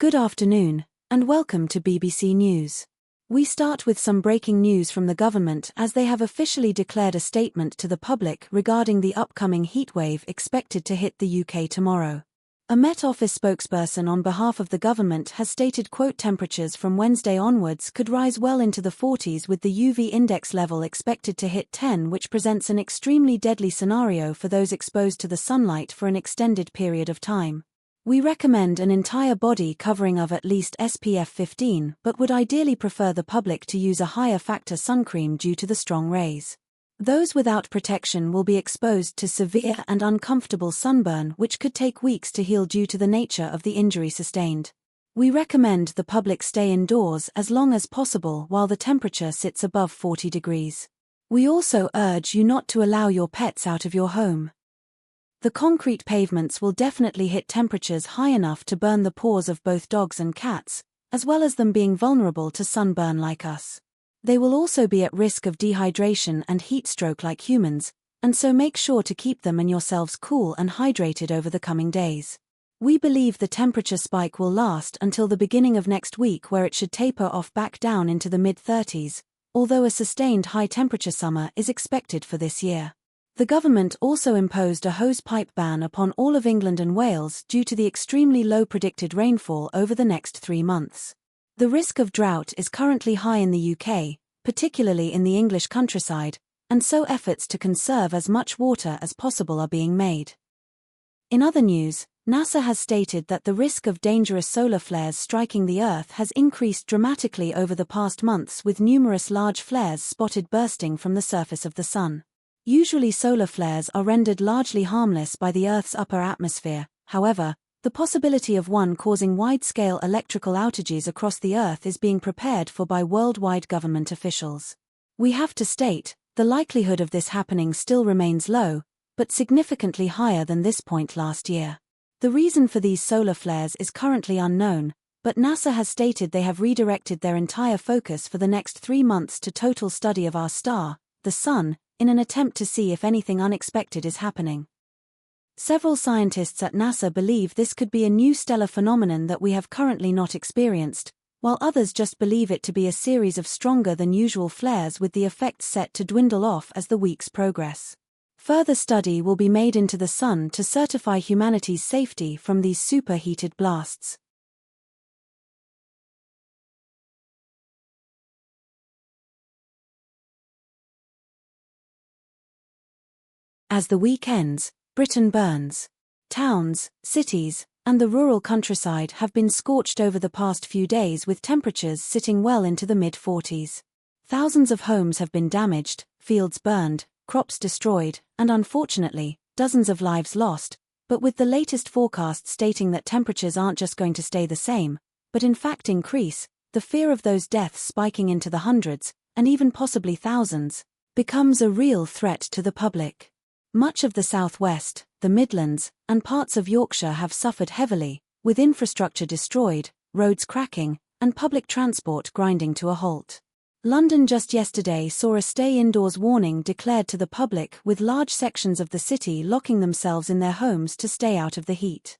Good afternoon, and welcome to BBC News. We start with some breaking news from the government as they have officially declared a statement to the public regarding the upcoming heatwave expected to hit the UK tomorrow. A Met Office spokesperson on behalf of the government has stated, quote, temperatures from Wednesday onwards could rise well into the 40s with the UV index level expected to hit 10, which presents an extremely deadly scenario for those exposed to the sunlight for an extended period of time. We recommend an entire body covering of at least SPF 15, but would ideally prefer the public to use a higher factor suncream due to the strong rays. Those without protection will be exposed to severe and uncomfortable sunburn, which could take weeks to heal due to the nature of the injury sustained. We recommend the public stay indoors as long as possible while the temperature sits above 40 degrees. We also urge you not to allow your pets out of your home. The concrete pavements will definitely hit temperatures high enough to burn the paws of both dogs and cats, as well as them being vulnerable to sunburn like us. They will also be at risk of dehydration and heat stroke like humans, and so make sure to keep them and yourselves cool and hydrated over the coming days. We believe the temperature spike will last until the beginning of next week, where it should taper off back down into the mid-30s, although a sustained high-temperature summer is expected for this year. The government also imposed a hosepipe ban upon all of England and Wales due to the extremely low predicted rainfall over the next 3 months. The risk of drought is currently high in the UK, particularly in the English countryside, and so efforts to conserve as much water as possible are being made. In other news, NASA has stated that the risk of dangerous solar flares striking the Earth has increased dramatically over the past months, with numerous large flares spotted bursting from the surface of the Sun. Usually solar flares are rendered largely harmless by the Earth's upper atmosphere. However, the possibility of one causing wide-scale electrical outages across the Earth is being prepared for by worldwide government officials. We have to state, the likelihood of this happening still remains low, but significantly higher than this point last year. The reason for these solar flares is currently unknown, but NASA has stated they have redirected their entire focus for the next 3 months to total study of our star, the Sun, in an attempt to see if anything unexpected is happening. Several scientists at NASA believe this could be a new stellar phenomenon that we have currently not experienced, while others just believe it to be a series of stronger than usual flares with the effects set to dwindle off as the weeks progress. Further study will be made into the Sun to certify humanity's safety from these superheated blasts. As the week ends, Britain burns. Towns, cities, and the rural countryside have been scorched over the past few days, with temperatures sitting well into the mid-40s. Thousands of homes have been damaged, fields burned, crops destroyed, and unfortunately, dozens of lives lost, but with the latest forecast stating that temperatures aren't just going to stay the same, but in fact increase, the fear of those deaths spiking into the hundreds, and even possibly thousands, becomes a real threat to the public. Much of the southwest, the Midlands, and parts of Yorkshire have suffered heavily, with infrastructure destroyed, roads cracking, and public transport grinding to a halt. London just yesterday saw a stay indoors warning declared to the public, with large sections of the city locking themselves in their homes to stay out of the heat.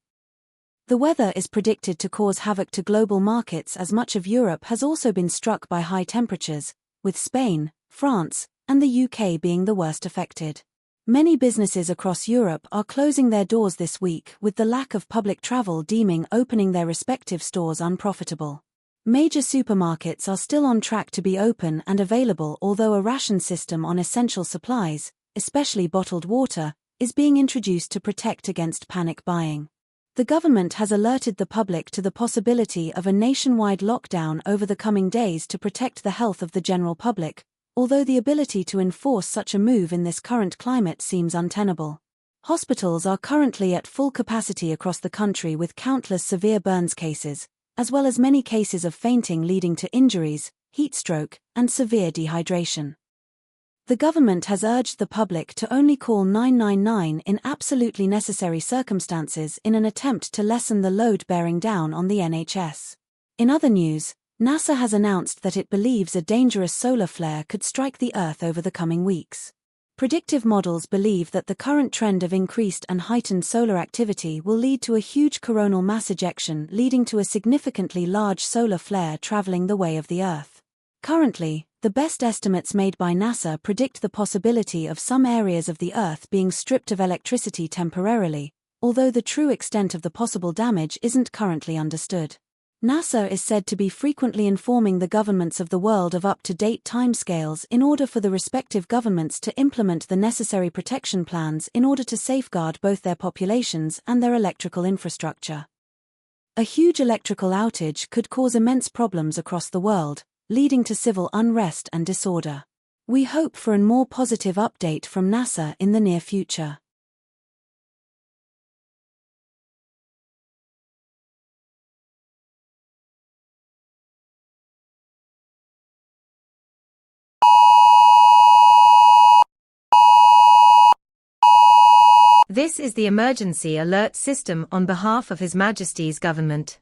The weather is predicted to cause havoc to global markets, as much of Europe has also been struck by high temperatures, with Spain, France, and the UK being the worst affected. Many businesses across Europe are closing their doors this week, with the lack of public travel deeming opening their respective stores unprofitable. Major supermarkets are still on track to be open and available, although a ration system on essential supplies, especially bottled water, is being introduced to protect against panic buying. The government has alerted the public to the possibility of a nationwide lockdown over the coming days to protect the health of the general public, although the ability to enforce such a move in this current climate seems untenable. Hospitals are currently at full capacity across the country, with countless severe burns cases, as well as many cases of fainting leading to injuries, heat stroke, and severe dehydration. The government has urged the public to only call 999 in absolutely necessary circumstances in an attempt to lessen the load bearing down on the NHS. In other news, NASA has announced that it believes a dangerous solar flare could strike the Earth over the coming weeks. Predictive models believe that the current trend of increased and heightened solar activity will lead to a huge coronal mass ejection, leading to a significantly large solar flare traveling the way of the Earth. Currently, the best estimates made by NASA predict the possibility of some areas of the Earth being stripped of electricity temporarily, although the true extent of the possible damage isn't currently understood. NASA is said to be frequently informing the governments of the world of up-to-date timescales in order for the respective governments to implement the necessary protection plans in order to safeguard both their populations and their electrical infrastructure. A huge electrical outage could cause immense problems across the world, leading to civil unrest and disorder. We hope for a more positive update from NASA in the near future. This is the emergency alert system on behalf of His Majesty's government.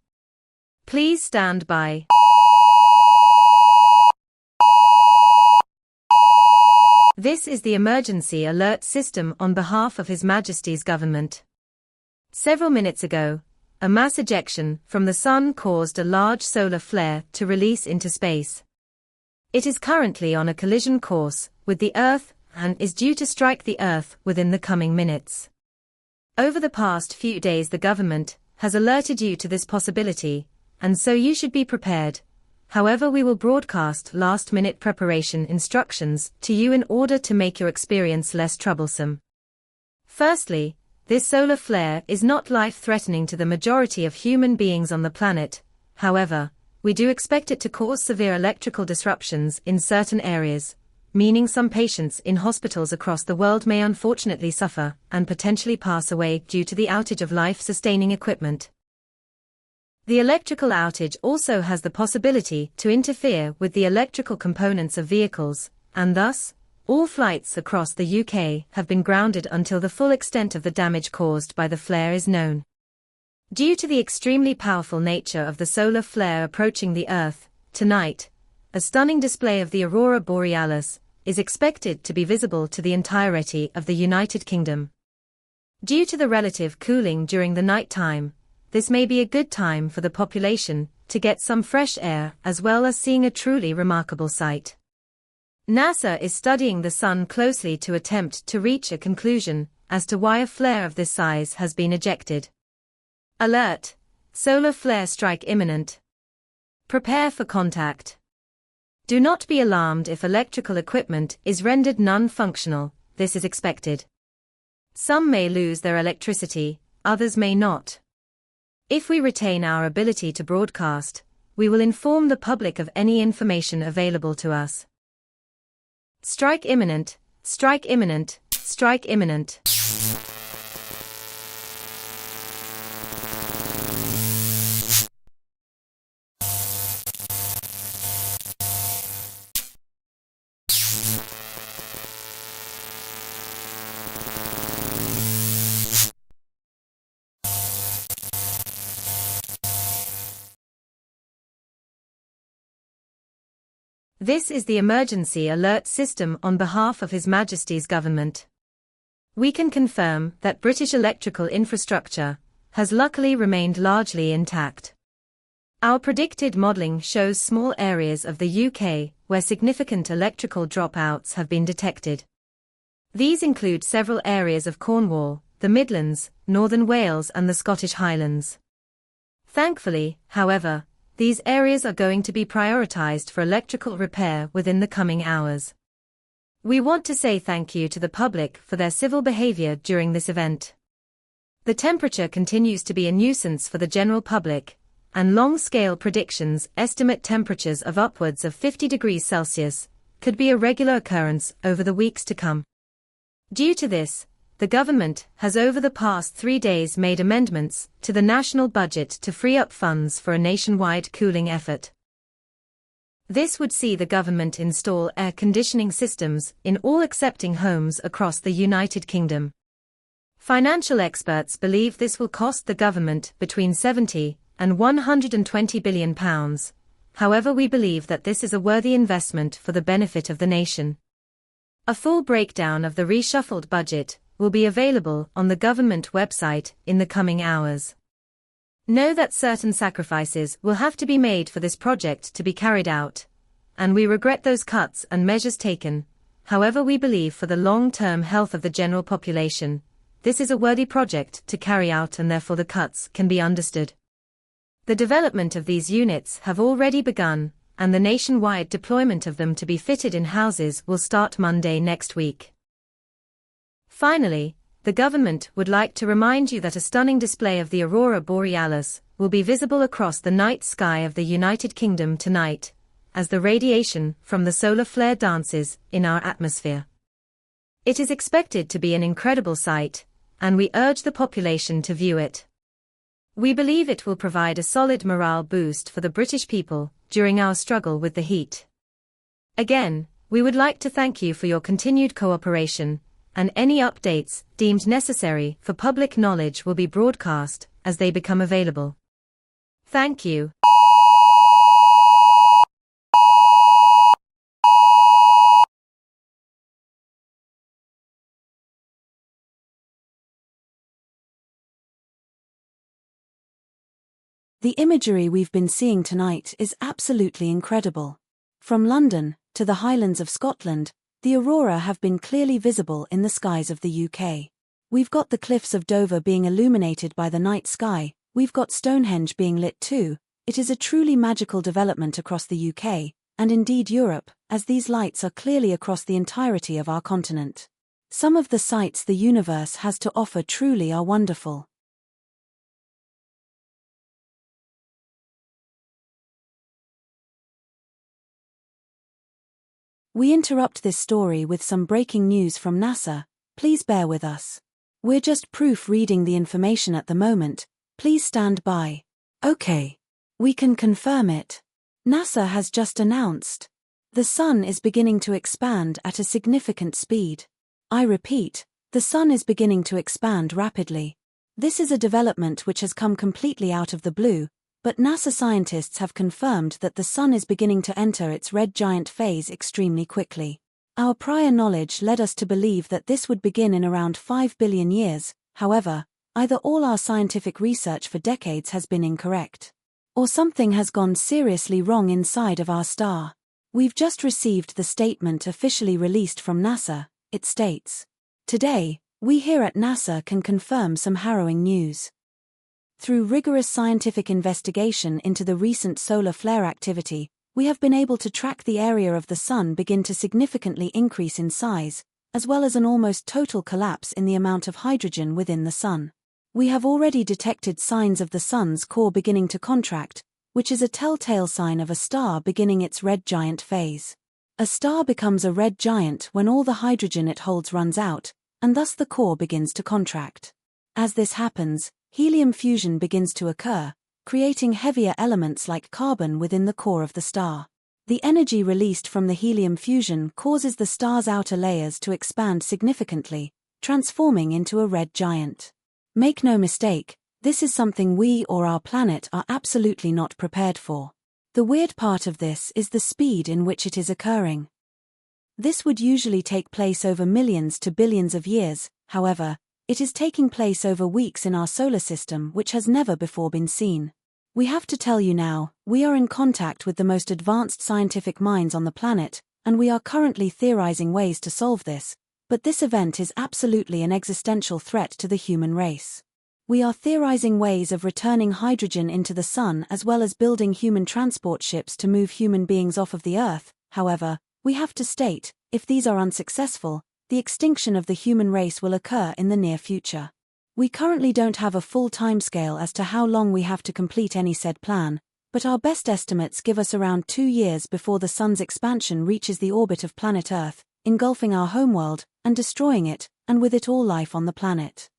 Please stand by. This is the emergency alert system on behalf of His Majesty's government. Several minutes ago, a mass ejection from the Sun caused a large solar flare to release into space. It is currently on a collision course with the Earth and is due to strike the Earth within the coming minutes. Over the past few days, the government has alerted you to this possibility, and so you should be prepared. However, we will broadcast last-minute preparation instructions to you in order to make your experience less troublesome. Firstly, this solar flare is not life-threatening to the majority of human beings on the planet. However, we do expect it to cause severe electrical disruptions in certain areas, meaning some patients in hospitals across the world may unfortunately suffer and potentially pass away due to the outage of life-sustaining equipment. The electrical outage also has the possibility to interfere with the electrical components of vehicles, and thus, all flights across the UK have been grounded until the full extent of the damage caused by the flare is known. Due to the extremely powerful nature of the solar flare approaching the Earth, tonight, a stunning display of the aurora borealis is expected to be visible to the entirety of the United Kingdom. Due to the relative cooling during the night time, this may be a good time for the population to get some fresh air as well as seeing a truly remarkable sight. NASA is studying the Sun closely to attempt to reach a conclusion as to why a flare of this size has been ejected. Alert! Solar flare strike imminent. Prepare for contact. Do not be alarmed if electrical equipment is rendered non-functional. This is expected. Some may lose their electricity, others may not. If we retain our ability to broadcast, we will inform the public of any information available to us. Strike imminent, strike imminent, strike imminent. This is the emergency alert system on behalf of His Majesty's government. We can confirm that British electrical infrastructure has luckily remained largely intact. Our predicted modelling shows small areas of the UK where significant electrical dropouts have been detected. These include several areas of Cornwall, the Midlands, Northern Wales and the Scottish Highlands. Thankfully, however, these areas are going to be prioritised for electrical repair within the coming hours. We want to say thank you to the public for their civil behaviour during this event. The temperature continues to be a nuisance for the general public, and long-scale predictions estimate temperatures of upwards of 50 degrees Celsius could be a regular occurrence over the weeks to come. Due to this, the government has over the past 3 days made amendments to the national budget to free up funds for a nationwide cooling effort. This would see the government install air conditioning systems in all accepting homes across the United Kingdom. Financial experts believe this will cost the government between £70 and £120 billion. However, we believe that this is a worthy investment for the benefit of the nation. A full breakdown of the reshuffled budget will be available on the government website in the coming hours. Know that certain sacrifices will have to be made for this project to be carried out, and we regret those cuts and measures taken. However, we believe for the long-term health of the general population, this is a worthy project to carry out, and therefore the cuts can be understood. The development of these units have already begun, and the nationwide deployment of them to be fitted in houses will start Monday next week. Finally, the government would like to remind you that a stunning display of the aurora borealis will be visible across the night sky of the United Kingdom tonight, as the radiation from the solar flare dances in our atmosphere. It is expected to be an incredible sight, and we urge the population to view it. We believe it will provide a solid morale boost for the British people during our struggle with the heat. Again, we would like to thank you for your continued cooperation, and any updates deemed necessary for public knowledge will be broadcast as they become available. Thank you. The imagery we've been seeing tonight is absolutely incredible. From London to the Highlands of Scotland, the aurora have been clearly visible in the skies of the UK. We've got the cliffs of Dover being illuminated by the night sky, we've got Stonehenge being lit too. It is a truly magical development across the UK, and indeed Europe, as these lights are clearly across the entirety of our continent. Some of the sights the universe has to offer truly are wonderful. We interrupt this story with some breaking news from NASA. Please bear with us. We're just proofreading the information at the moment. Please stand by. Okay. We can confirm it. NASA has just announced. The Sun is beginning to expand at a significant speed. I repeat, the Sun is beginning to expand rapidly. This is a development which has come completely out of the blue, but NASA scientists have confirmed that the Sun is beginning to enter its red giant phase extremely quickly. Our prior knowledge led us to believe that this would begin in around 5 billion years. However, either all our scientific research for decades has been incorrect, or something has gone seriously wrong inside of our star. We've just received the statement officially released from NASA. It states, "Today, we here at NASA can confirm some harrowing news. Through rigorous scientific investigation into the recent solar flare activity, we have been able to track the area of the Sun begin to significantly increase in size, as well as an almost total collapse in the amount of hydrogen within the Sun. We have already detected signs of the Sun's core beginning to contract, which is a telltale sign of a star beginning its red giant phase. A star becomes a red giant when all the hydrogen it holds runs out, and thus the core begins to contract. As this happens, helium fusion begins to occur, creating heavier elements like carbon within the core of the star. The energy released from the helium fusion causes the star's outer layers to expand significantly, transforming into a red giant. Make no mistake, this is something we or our planet are absolutely not prepared for. The weird part of this is the speed in which it is occurring. This would usually take place over millions to billions of years. However, it is taking place over weeks in our solar system, which has never before been seen. We have to tell you now, we are in contact with the most advanced scientific minds on the planet, and we are currently theorizing ways to solve this, but this event is absolutely an existential threat to the human race. We are theorizing ways of returning hydrogen into the Sun as well as building human transport ships to move human beings off of the Earth. However, we have to state, if these are unsuccessful, the extinction of the human race will occur in the near future. We currently don't have a full timescale as to how long we have to complete any said plan, but our best estimates give us around 2 years before the Sun's expansion reaches the orbit of planet Earth, engulfing our homeworld, and destroying it, and with it all life on the planet.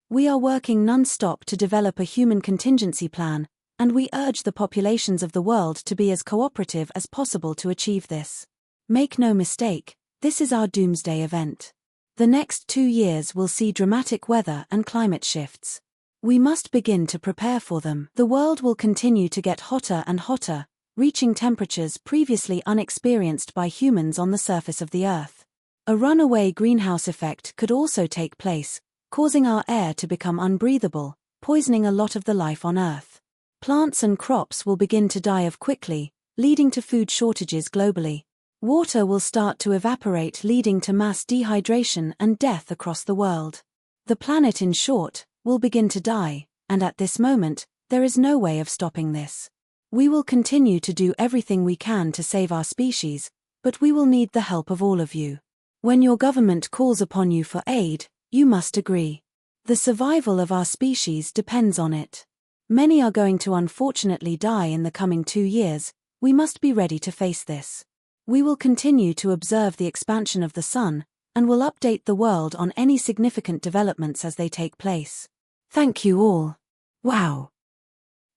We are working non-stop to develop a human contingency plan, and we urge the populations of the world to be as cooperative as possible to achieve this. Make no mistake, this is our doomsday event. The next 2 years will see dramatic weather and climate shifts. We must begin to prepare for them. The world will continue to get hotter and hotter, reaching temperatures previously unexperienced by humans on the surface of the Earth. A runaway greenhouse effect could also take place, causing our air to become unbreathable, poisoning a lot of the life on Earth. Plants and crops will begin to die off quickly, leading to food shortages globally. Water will start to evaporate, leading to mass dehydration and death across the world. The planet, in short, will begin to die, and at this moment, there is no way of stopping this. We will continue to do everything we can to save our species, but we will need the help of all of you. When your government calls upon you for aid, you must agree. The survival of our species depends on it. Many are going to unfortunately die in the coming 2 years. We must be ready to face this. We will continue to observe the expansion of the Sun, and will update the world on any significant developments as they take place. Thank you all. Wow!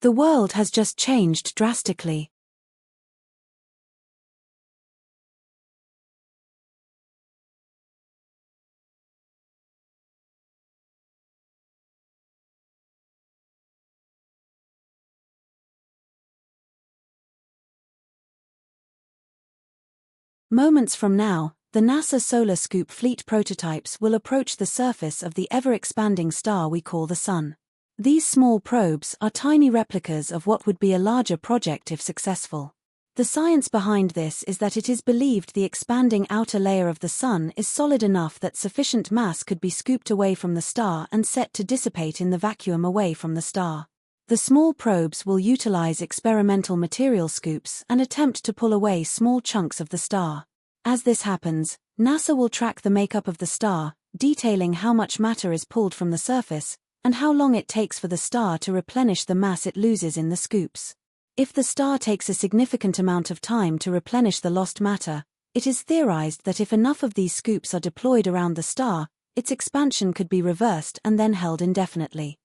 The world has just changed drastically. Moments from now, the NASA Solar Scoop fleet prototypes will approach the surface of the ever-expanding star we call the Sun. These small probes are tiny replicas of what would be a larger project if successful. The science behind this is that it is believed the expanding outer layer of the Sun is solid enough that sufficient mass could be scooped away from the star and set to dissipate in the vacuum away from the star. The small probes will utilize experimental material scoops and attempt to pull away small chunks of the star. As this happens, NASA will track the makeup of the star, detailing how much matter is pulled from the surface, and how long it takes for the star to replenish the mass it loses in the scoops. If the star takes a significant amount of time to replenish the lost matter, it is theorized that if enough of these scoops are deployed around the star, its expansion could be reversed and then held indefinitely.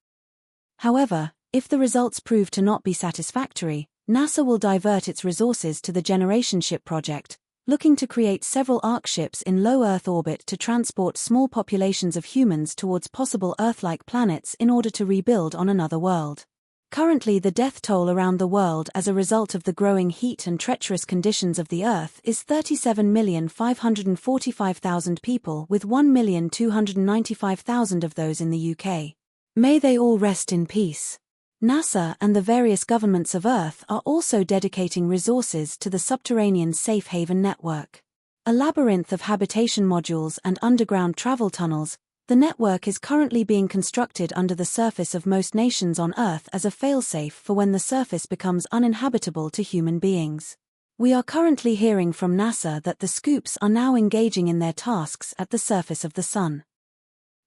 However, if the results prove to not be satisfactory, NASA will divert its resources to the Generation Ship project, looking to create several Ark ships in low Earth orbit to transport small populations of humans towards possible Earth-like planets in order to rebuild on another world. Currently, the death toll around the world as a result of the growing heat and treacherous conditions of the Earth is 37,545,000 people, with 1,295,000 of those in the UK. May they all rest in peace. NASA and the various governments of Earth are also dedicating resources to the Subterranean Safe Haven Network. A labyrinth of habitation modules and underground travel tunnels, the network is currently being constructed under the surface of most nations on Earth as a failsafe for when the surface becomes uninhabitable to human beings. We are currently hearing from NASA that the scoops are now engaging in their tasks at the surface of the Sun.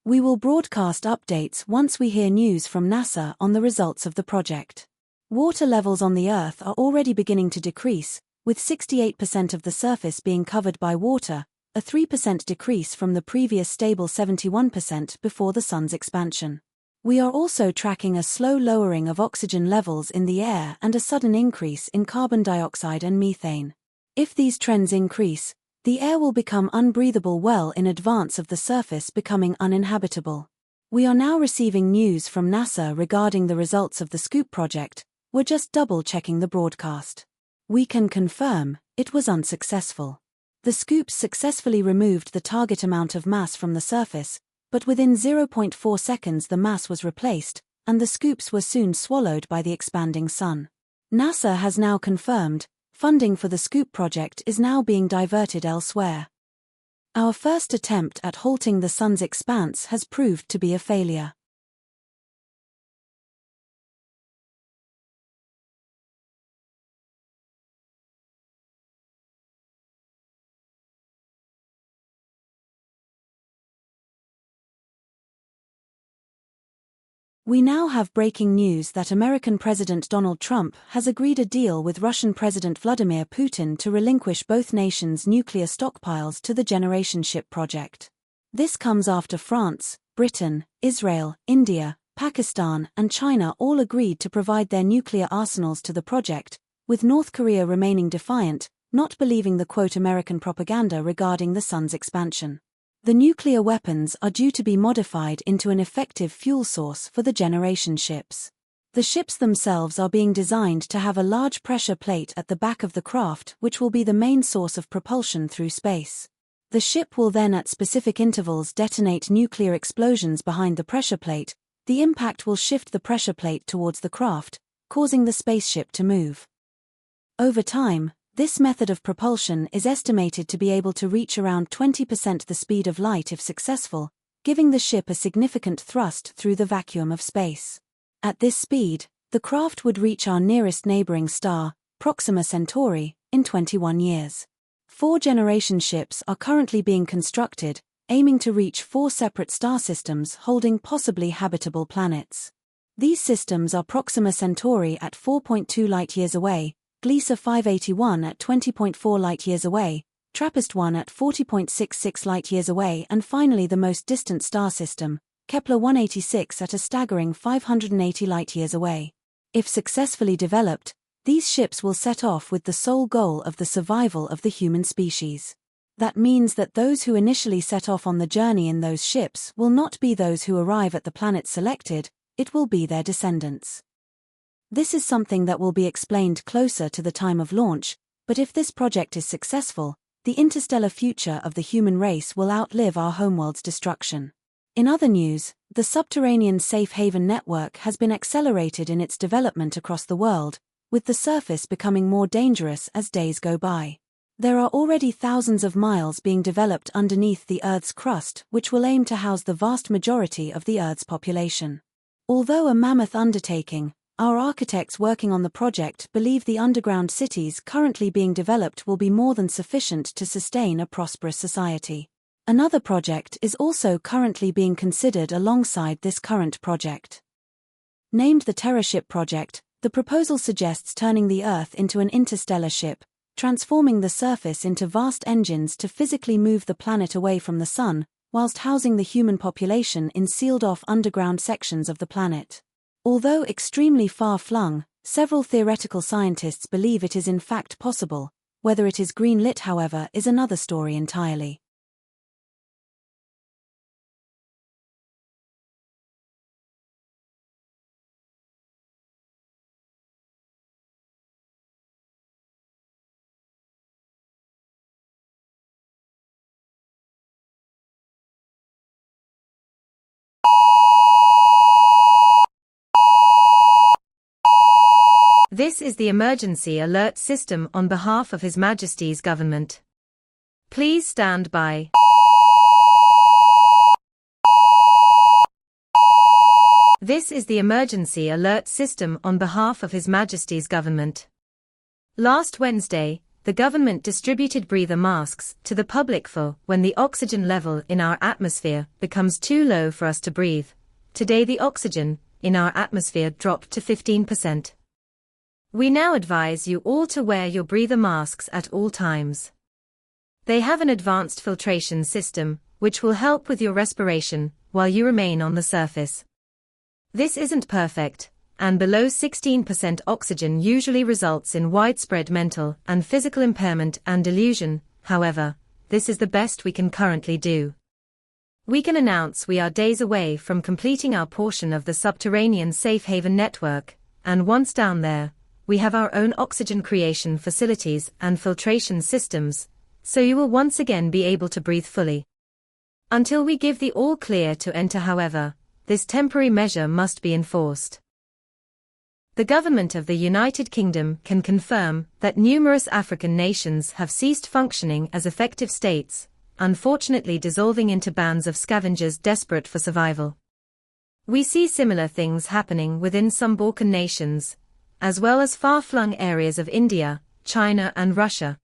We will broadcast updates once we hear news from NASA on the results of the project. Water levels on the Earth are already beginning to decrease, with 68% of the surface being covered by water, a 3% decrease from the previous stable 71% before the Sun's expansion. We are also tracking a slow lowering of oxygen levels in the air and a sudden increase in carbon dioxide and methane. If these trends increase, the air will become unbreathable well in advance of the surface becoming uninhabitable. We are now receiving news from NASA regarding the results of the Scoop project. We're just double-checking the broadcast. We can confirm it was unsuccessful. The scoops successfully removed the target amount of mass from the surface, but within 0.4 seconds the mass was replaced, and the scoops were soon swallowed by the expanding Sun. NASA has now confirmed funding for the Scoop project is now being diverted elsewhere. Our first attempt at halting the Sun's expanse has proved to be a failure. We now have breaking news that American President Donald Trump has agreed a deal with Russian President Vladimir Putin to relinquish both nations' nuclear stockpiles to the Generation Ship project. This comes after France, Britain, Israel, India, Pakistan, and China all agreed to provide their nuclear arsenals to the project, with North Korea remaining defiant, not believing the quote American propaganda regarding the Sun's expansion. The nuclear weapons are due to be modified into an effective fuel source for the Generation ships. The ships themselves are being designed to have a large pressure plate at the back of the craft which will be the main source of propulsion through space. The ship will then at specific intervals detonate nuclear explosions behind the pressure plate. The impact will shift the pressure plate towards the craft, causing the spaceship to move. Over time, this method of propulsion is estimated to be able to reach around 20% the speed of light if successful, giving the ship a significant thrust through the vacuum of space. At this speed, the craft would reach our nearest neighboring star, Proxima Centauri, in 21 years. 4th-generation ships are currently being constructed, aiming to reach 4 separate star systems holding possibly habitable planets. These systems are Proxima Centauri at 4.2 light-years away, Gliese 581 at 20.4 light-years away, TRAPPIST-1 at 40.66 light-years away, and finally the most distant star system, Kepler 186 at a staggering 580 light-years away. If successfully developed, these ships will set off with the sole goal of the survival of the human species. That means that those who initially set off on the journey in those ships will not be those who arrive at the planet selected, it will be their descendants. This is something that will be explained closer to the time of launch, but if this project is successful, the interstellar future of the human race will outlive our homeworld's destruction. In other news, the Subterranean safe haven network has been accelerated in its development across the world, with the surface becoming more dangerous as days go by. There are already thousands of miles being developed underneath the Earth's crust, which will aim to house the vast majority of the Earth's population. Although a mammoth undertaking, our architects working on the project believe the underground cities currently being developed will be more than sufficient to sustain a prosperous society. Another project is also currently being considered alongside this current project. Named the TerraShip project, the proposal suggests turning the Earth into an interstellar ship, transforming the surface into vast engines to physically move the planet away from the Sun, whilst housing the human population in sealed-off underground sections of the planet. Although extremely far-flung, several theoretical scientists believe it is in fact possible. Whether it is green-lit, however, is another story entirely. This is the emergency alert system on behalf of His Majesty's government. Please stand by. This is the emergency alert system on behalf of His Majesty's government. Last Wednesday, the government distributed breather masks to the public for when the oxygen level in our atmosphere becomes too low for us to breathe. Today the oxygen in our atmosphere dropped to 15%. We now advise you all to wear your breather masks at all times. They have an advanced filtration system, which will help with your respiration while you remain on the surface. This isn't perfect, and below 16% oxygen usually results in widespread mental and physical impairment and delusion. However, this is the best we can currently do. We can announce we are days away from completing our portion of the Subterranean safe haven network, and once down there, we have our own oxygen creation facilities and filtration systems, so you will once again be able to breathe fully. Until we give the all clear to enter, however, this temporary measure must be enforced. The government of the United Kingdom can confirm that numerous African nations have ceased functioning as effective states, unfortunately dissolving into bands of scavengers desperate for survival. We see similar things happening within some Balkan nations, as well as far-flung areas of India, China and Russia.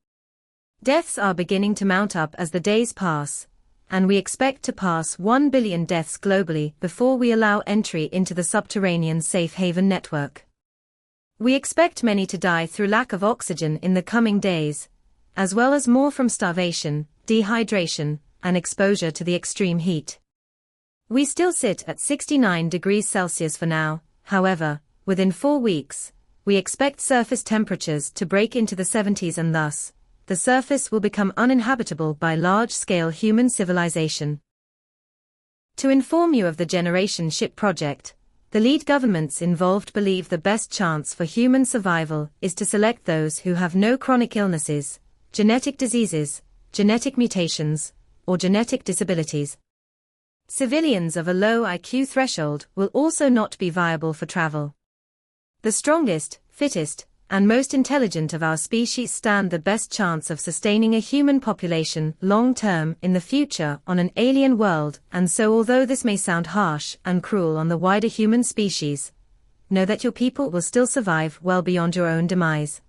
Deaths are beginning to mount up as the days pass, and we expect to pass 1 billion deaths globally before we allow entry into the Subterranean safe haven network. We expect many to die through lack of oxygen in the coming days, as well as more from starvation, dehydration, and exposure to the extreme heat. We still sit at 69 degrees Celsius for now, however, within 4 weeks, we expect surface temperatures to break into the 70s and thus, the surface will become uninhabitable by large-scale human civilization. To inform you of the Generation Ship project, the lead governments involved believe the best chance for human survival is to select those who have no chronic illnesses, genetic diseases, genetic mutations, or genetic disabilities. Civilians of a low IQ threshold will also not be viable for travel. The strongest, fittest, and most intelligent of our species stand the best chance of sustaining a human population long-term in the future on an alien world, and so although this may sound harsh and cruel on the wider human species, know that your people will still survive well beyond your own demise.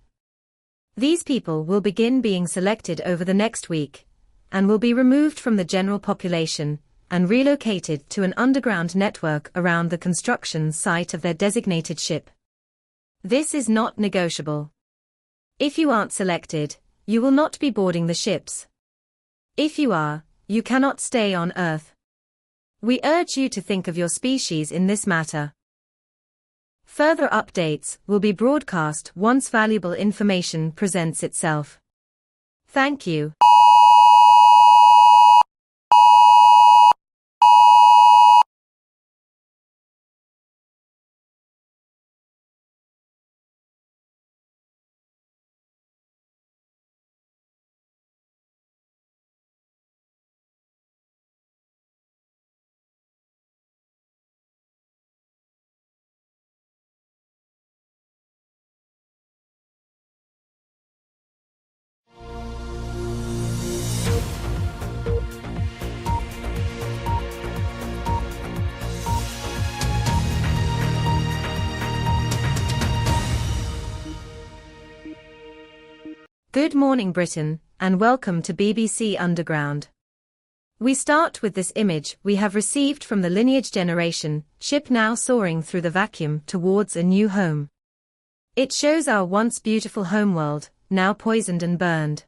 These people will begin being selected over the next week, and will be removed from the general population, and relocated to an underground network around the construction site of their designated ship. This is not negotiable. If you aren't selected, you will not be boarding the ships. If you are, you cannot stay on Earth. We urge you to think of your species in this matter. Further updates will be broadcast once valuable information presents itself. Thank you. Good morning, Britain, and welcome to BBC Underground. We start with this image we have received from the Lineage Generation ship now soaring through the vacuum towards a new home. It shows our once beautiful homeworld, now poisoned and burned.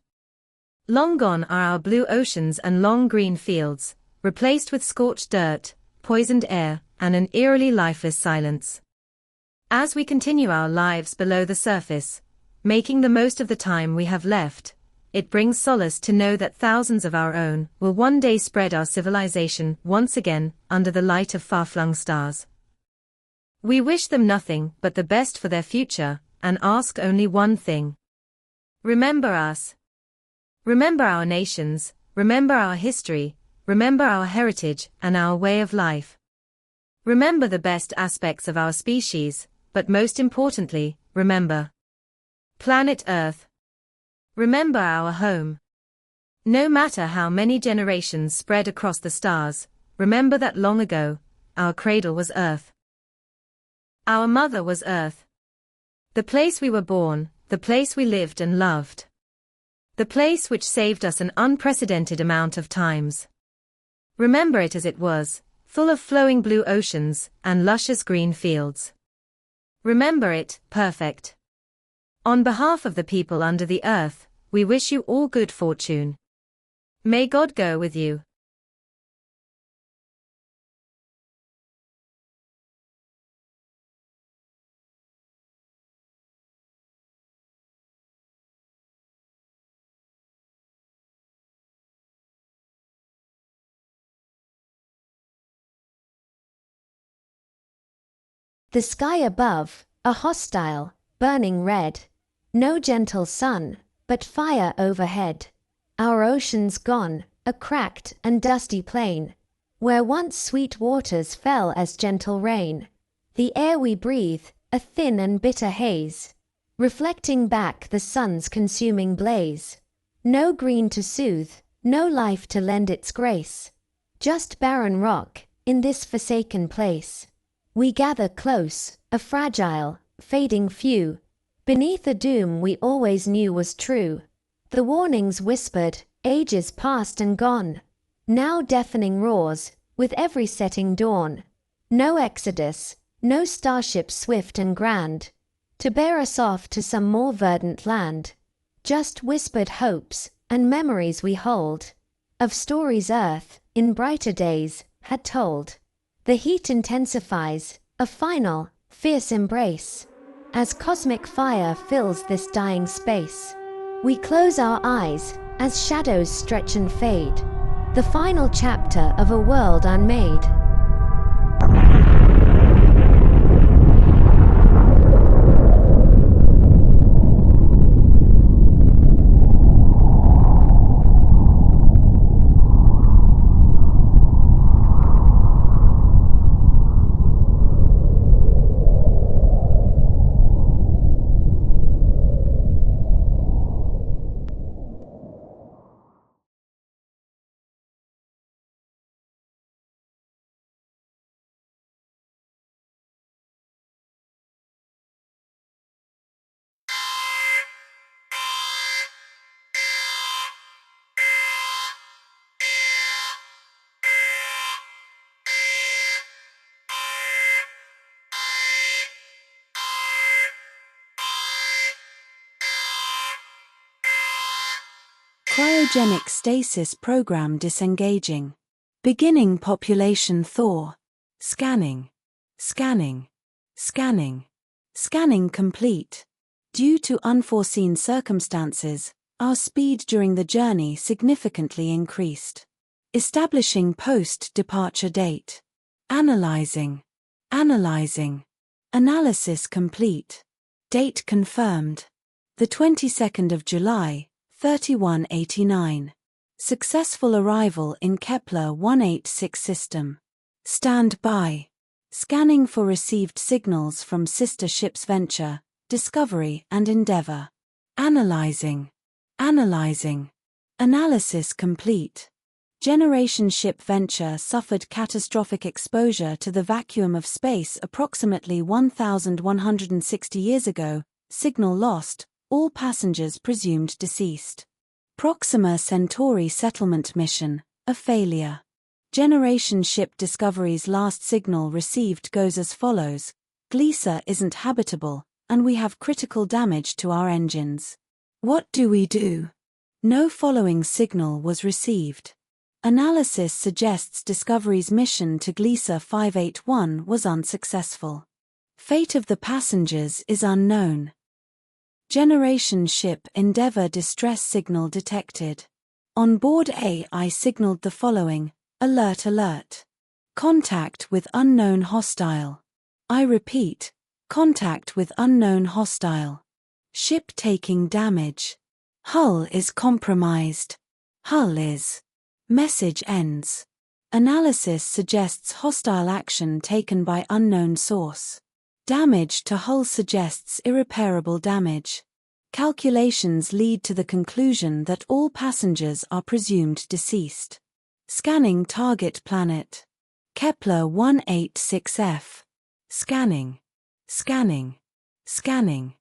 Long gone are our blue oceans and long green fields, replaced with scorched dirt, poisoned air, and an eerily lifeless silence. As we continue our lives below the surface, making the most of the time we have left, it brings solace to know that thousands of our own will one day spread our civilization once again under the light of far-flung stars. We wish them nothing but the best for their future, and ask only one thing. Remember us. Remember our nations, remember our history, remember our heritage and our way of life. Remember the best aspects of our species, but most importantly, remember Planet Earth. Remember our home. No matter how many generations spread across the stars, remember that long ago, our cradle was Earth. Our mother was Earth. The place we were born, the place we lived and loved. The place which saved us an unprecedented amount of times. Remember it as it was, full of flowing blue oceans and luscious green fields. Remember it, perfect. On behalf of the people under the earth, we wish you all good fortune. May God go with you. The sky above, a hostile, burning red. No gentle sun, but fire overhead. Our oceans gone, a cracked and dusty plain, where once sweet waters fell as gentle rain. The air we breathe, a thin and bitter haze, reflecting back the sun's consuming blaze. No green to soothe, no life to lend its grace. Just barren rock, in this forsaken place. We gather close, a fragile, fading few, beneath a doom we always knew was true. The warnings whispered, ages past and gone, now deafening roars, with every setting dawn. No exodus, no starship swift and grand, to bear us off to some more verdant land. Just whispered hopes, and memories we hold, of stories Earth, in brighter days, had told. The heat intensifies, a final, fierce embrace, as cosmic fire fills this dying space. We close our eyes, as shadows stretch and fade, the final chapter of a world unmade. Cryogenic stasis program disengaging. Beginning population thaw. Scanning. Scanning. Scanning. Scanning complete. Due to unforeseen circumstances, our speed during the journey significantly increased. Establishing post-departure date. Analyzing. Analyzing. Analysis complete. Date confirmed. The 22nd of July, 3189. Successful arrival in Kepler 186 system. Stand by. Scanning for received signals from sister ships Venture, Discovery and Endeavour. Analyzing. Analyzing. Analysis complete. Generation ship Venture suffered catastrophic exposure to the vacuum of space approximately 1,160 years ago, signal lost, all passengers presumed deceased. Proxima Centauri settlement mission, a failure. Generation ship Discovery's last signal received goes as follows: Gliese isn't habitable, and we have critical damage to our engines. What do we do? No following signal was received. Analysis suggests Discovery's mission to Gliese 581 was unsuccessful. Fate of the passengers is unknown. Generation ship Endeavour distress signal detected. On board AI signaled the following: Alert, alert. Contact with unknown hostile. I repeat, contact with unknown hostile. Ship taking damage. Hull is compromised. Hull is. Message ends. Analysis suggests hostile action taken by unknown source. Damage to hull suggests irreparable damage. Calculations lead to the conclusion that all passengers are presumed deceased. Scanning target planet. Kepler 186f. Scanning. Scanning. Scanning.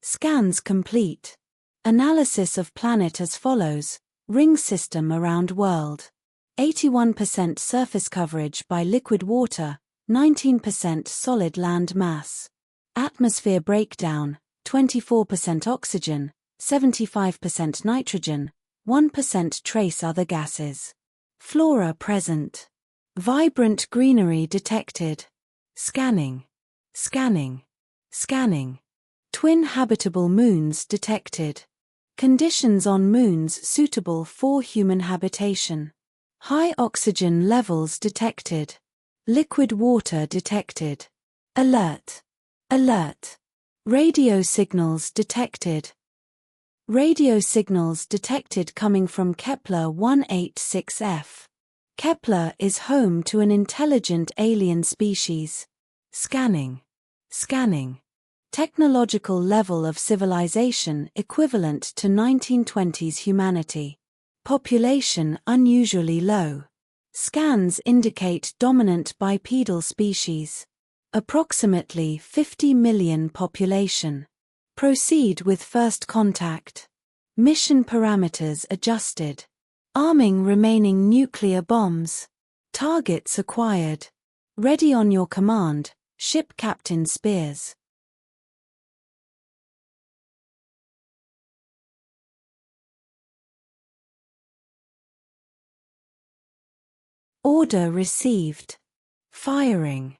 Scans complete. Analysis of planet as follows: ring system around world. 81% surface coverage by liquid water, 19% solid land mass. Atmosphere breakdown, 24% oxygen, 75% nitrogen, 1% trace other gases. Flora present. Vibrant greenery detected. Scanning. Scanning. Scanning. Twin habitable moons detected. Conditions on moons suitable for human habitation. High oxygen levels detected. Liquid water detected. Alert. Alert. Radio signals detected. Radio signals detected coming from Kepler 186f. Kepler is home to an intelligent alien species. Scanning. Scanning. Technological level of civilization equivalent to 1920s humanity. Population unusually low. Scans indicate dominant bipedal species. Approximately 50 million population. Proceed with first contact. Mission parameters adjusted. Arming remaining nuclear bombs. Targets acquired. Ready on your command, Ship Captain Spears. Order received. Firing.